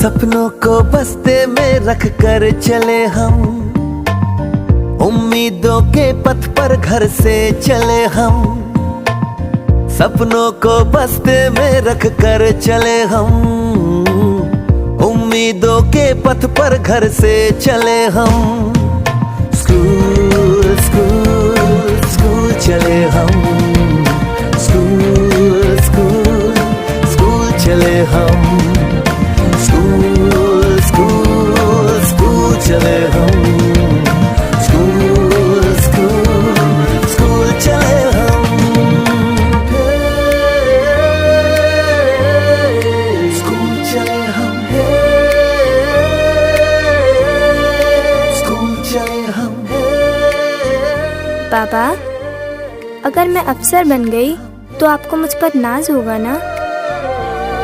सपनों को बस्ते में रख कर चले हम, उम्मीदों के पथ पर घर से चले हम। सपनों को बस्ते में रख कर चले हम, उम्मीदों के पथ पर घर से चले हम। स्कूल स्कूल स्कूल चले हम, स्कूल स्कूल स्कूल चले हम, स्कूल स्कूल स्कूल चले हम, स्कूल स्कूल स्कूल चले हम। स्कूल चले हम, स्कूल चले हम। पापा, अगर मैं अफसर बन गई तो आपको मुझ पर नाज होगा ना?